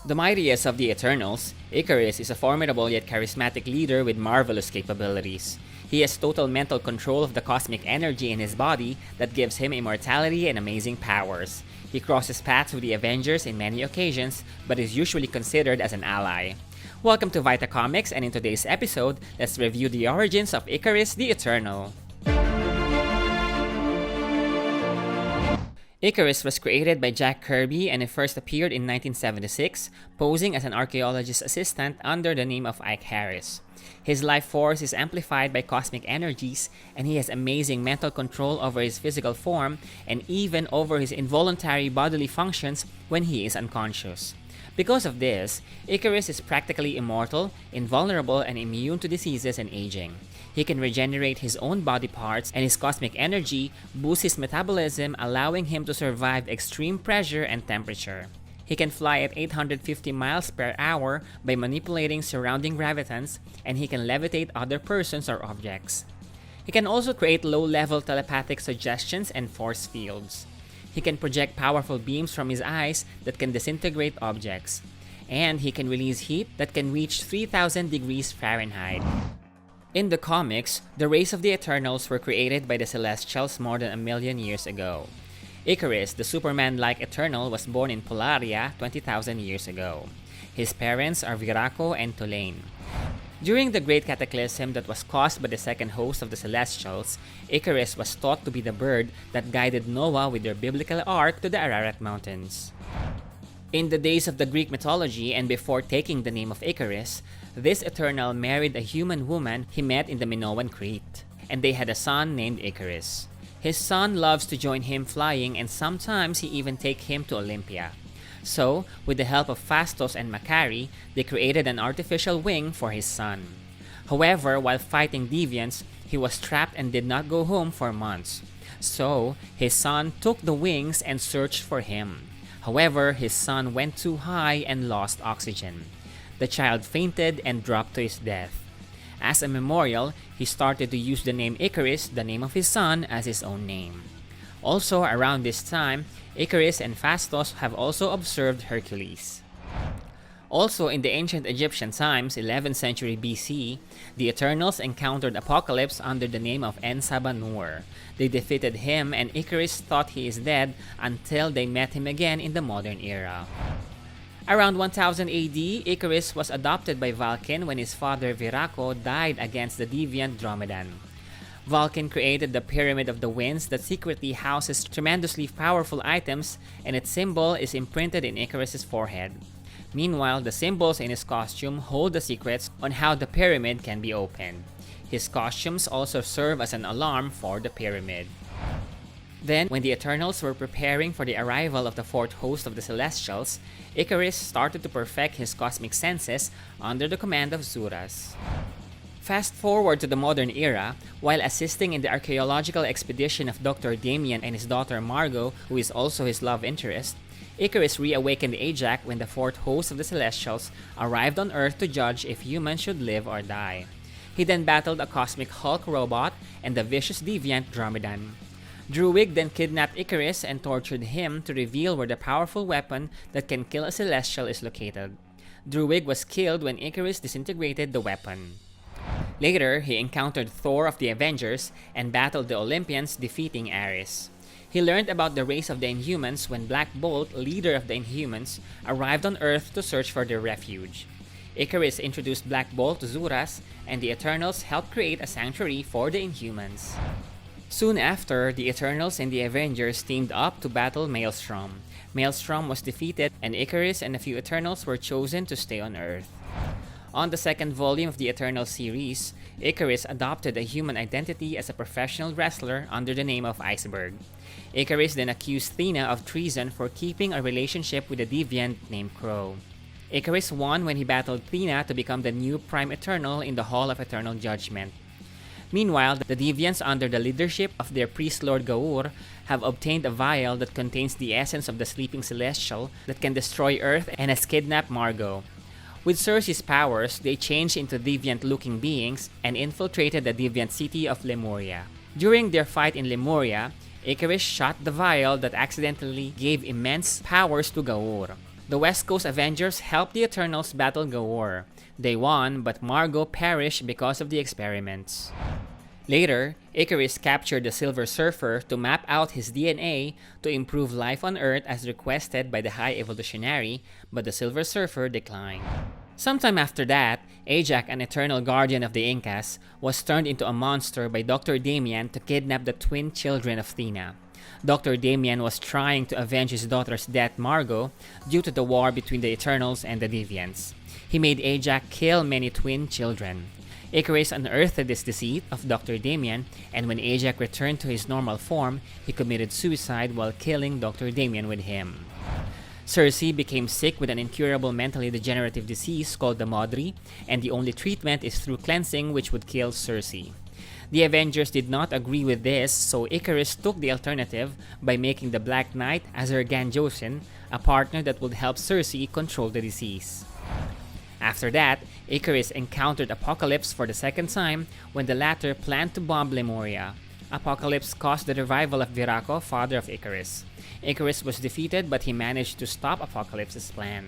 The mightiest of the Eternals, Ikaris is a formidable yet charismatic leader with marvelous capabilities. He has total mental control of the cosmic energy in his body that gives him immortality and amazing powers. He crosses paths with the Avengers in many occasions, but is usually considered as an ally. Welcome to Vita Comics, and in today's episode, let's review the origins of Ikaris the Eternal. Ikaris was created by Jack Kirby and it first appeared in 1976, posing as an archaeologist's assistant under the name of Ikaris. His life force is amplified by cosmic energies, and he has amazing mental control over his physical form and even over his involuntary bodily functions when he is unconscious. Because of this, Ikaris is practically immortal, invulnerable, and immune to diseases and aging. He can regenerate his own body parts, and his cosmic energy boosts his metabolism, allowing him to survive extreme pressure and temperature. He can fly at 850 miles per hour by manipulating surrounding gravitons, and he can levitate other persons or objects. He can also create low-level telepathic suggestions and force fields. He can project powerful beams from his eyes that can disintegrate objects. And he can release heat that can reach 3,000 degrees Fahrenheit. In the comics, the race of the Eternals were created by the Celestials more than 1,000,000 years ago. Ikaris, the Superman-like Eternal, was born in Polaria 20,000 years ago. His parents are Viraco and Tulane. During the Great Cataclysm that was caused by the second host of the Celestials, Ikaris was thought to be the bird that guided Noah with their biblical ark to the Ararat Mountains. In the days of the Greek mythology and before taking the name of Ikaris, this Eternal married a human woman he met in the Minoan Crete, and they had a son named Ikaris. His son loves to join him flying, and sometimes he even takes him to Olympia. So, with the help of Phastos and Makari, they created an artificial wing for his son. However, while fighting Deviants, he was trapped and did not go home for months. So, his son took the wings and searched for him. However, his son went too high and lost oxygen. The child fainted and dropped to his death. As a memorial, he started to use the name Ikaris, the name of his son, as his own name. Also, around this time, Ikaris and Phastos have also observed Hercules. Also, in the ancient Egyptian times, 11th century BC, the Eternals encountered Apocalypse under the name of En-Sabanur. They defeated him, and Ikaris thought he is dead until they met him again in the modern era. Around 1000 AD, Ikaris was adopted by Vulcan when his father Viraco died against the deviant Dromedan. Vulcan created the Pyramid of the Winds that secretly houses tremendously powerful items, and its symbol is imprinted in Ikaris' forehead. Meanwhile, the symbols in his costume hold the secrets on how the pyramid can be opened. His costumes also serve as an alarm for the pyramid. Then, when the Eternals were preparing for the arrival of the fourth host of the Celestials, Ikaris started to perfect his cosmic senses under the command of Zuras. Fast forward to the modern era, while assisting in the archaeological expedition of Dr. Damien and his daughter Margot, who is also his love interest, Ikaris reawakened Ajax when the fourth host of the Celestials arrived on Earth to judge if humans should live or die. He then battled a cosmic Hulk robot and the vicious deviant Dromedan. Druig then kidnapped Ikaris and tortured him to reveal where the powerful weapon that can kill a Celestial is located. Druig was killed when Ikaris disintegrated the weapon. Later, he encountered Thor of the Avengers and battled the Olympians, defeating Ares. He learned about the race of the Inhumans when Black Bolt, leader of the Inhumans, arrived on Earth to search for their refuge. Ikaris introduced Black Bolt to Zuras, and the Eternals helped create a sanctuary for the Inhumans. Soon after, the Eternals and the Avengers teamed up to battle Maelstrom. Maelstrom was defeated, and Ikaris and a few Eternals were chosen to stay on Earth. On the second volume of the Eternal series, Ikaris adopted a human identity as a professional wrestler under the name of Iceberg. Ikaris then accused Thena of treason for keeping a relationship with a deviant named Crow. Ikaris won when he battled Thena to become the new Prime Eternal in the Hall of Eternal Judgment. Meanwhile, the Deviants, under the leadership of their priest Lord Gaur, have obtained a vial that contains the essence of the sleeping Celestial that can destroy Earth and has kidnapped Margot. With Circe's powers, they changed into deviant-looking beings and infiltrated the deviant city of Lemuria. During their fight in Lemuria, Ikaris shot the vial that accidentally gave immense powers to Gaur. The West Coast Avengers helped the Eternals battle Gawor. They won, but Margo perished because of the experiments. Later, Ikaris captured the Silver Surfer to map out his DNA to improve life on Earth as requested by the High Evolutionary, but the Silver Surfer declined. Sometime after that, Ajak, an eternal guardian of the Incas, was turned into a monster by Dr. Damian to kidnap the twin children of Thena. Dr. Damian was trying to avenge his daughter's death, Margo, due to the war between the Eternals and the Deviants. He made Ajak kill many twin children. Ikaris unearthed this deceit of Dr. Damian, and when Ajak returned to his normal form, he committed suicide while killing Dr. Damian with him. Cersei became sick with an incurable mentally degenerative disease called the Modri, and the only treatment is through cleansing, which would kill Cersei. The Avengers did not agree with this, so Ikaris took the alternative by making the Black Knight Azergan, a partner that would help Cersei control the disease. After that, Ikaris encountered Apocalypse for the second time when the latter planned to bomb Lemuria. Apocalypse caused the revival of Viraco, father of Ikaris. Ikaris was defeated, but he managed to stop Apocalypse's plan.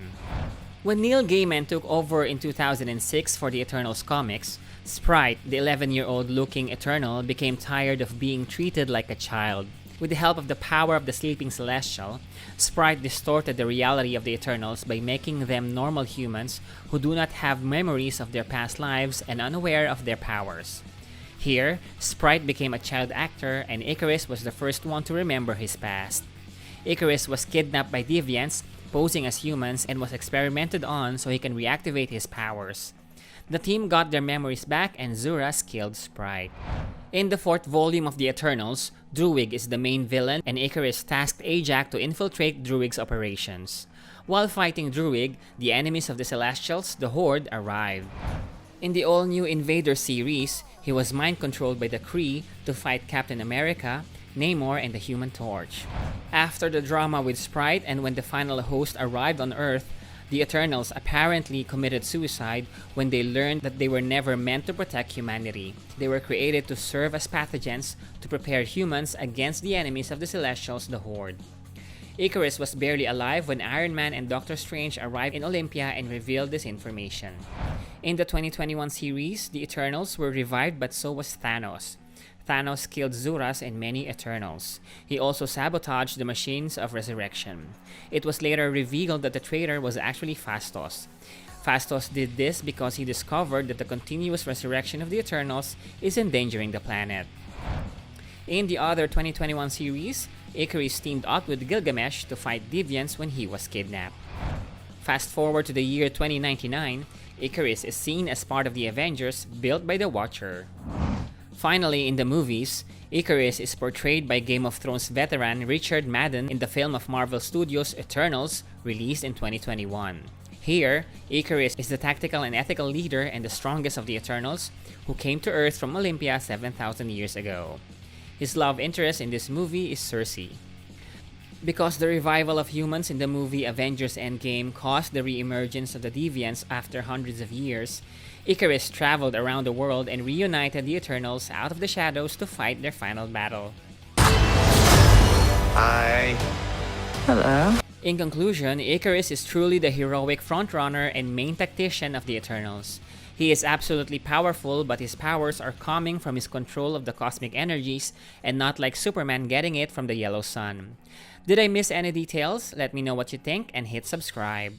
When Neil Gaiman took over in 2006 for the Eternals comics, Sprite, the 11-year-old looking Eternal, became tired of being treated like a child. With the help of the power of the sleeping Celestial, Sprite distorted the reality of the Eternals by making them normal humans who do not have memories of their past lives and unaware of their powers. Here, Sprite became a child actor, and Ikaris was the first one to remember his past. Ikaris was kidnapped by Deviants, posing as humans, and was experimented on so he can reactivate his powers. The team got their memories back, and Zuras killed Sprite. In the 4th volume of the Eternals, Druig is the main villain, and Ikaris tasked Ajak to infiltrate Druig's operations. While fighting Druig, the enemies of the Celestials, the Horde, arrived. In the all-new Invader series, he was mind-controlled by the Kree to fight Captain America, Namor, and the Human Torch. After the drama with Sprite and when the final host arrived on Earth, the Eternals apparently committed suicide when they learned that they were never meant to protect humanity. They were created to serve as pathogens to prepare humans against the enemies of the Celestials, the Horde. Ikaris was barely alive when Iron Man and Doctor Strange arrived in Olympia and revealed this information. In the 2021 series, the Eternals were revived, but so was Thanos. Thanos killed Zuras and many Eternals. He also sabotaged the machines of resurrection. It was later revealed that the traitor was actually Phastos. Phastos did this because he discovered that the continuous resurrection of the Eternals is endangering the planet. In the other 2021 series, Ikaris teamed up with Gilgamesh to fight Deviants when he was kidnapped. Fast forward to the year 2099, Ikaris is seen as part of the Avengers built by the Watcher. Finally, in the movies, Ikaris is portrayed by Game of Thrones veteran Richard Madden in the film of Marvel Studios' Eternals, released in 2021. Here, Ikaris is the tactical and ethical leader and the strongest of the Eternals, who came to Earth from Olympia 7,000 years ago. His love interest in this movie is Cersei. Because the revival of humans in the movie Avengers Endgame caused the re-emergence of the Deviants after hundreds of years, Ikaris traveled around the world and reunited the Eternals out of the shadows to fight their final battle. Hi. Hello. In conclusion, Ikaris is truly the heroic frontrunner and main tactician of the Eternals. He is absolutely powerful, but his powers are coming from his control of the cosmic energies and not like Superman getting it from the yellow sun. Did I miss any details? Let me know what you think and hit subscribe.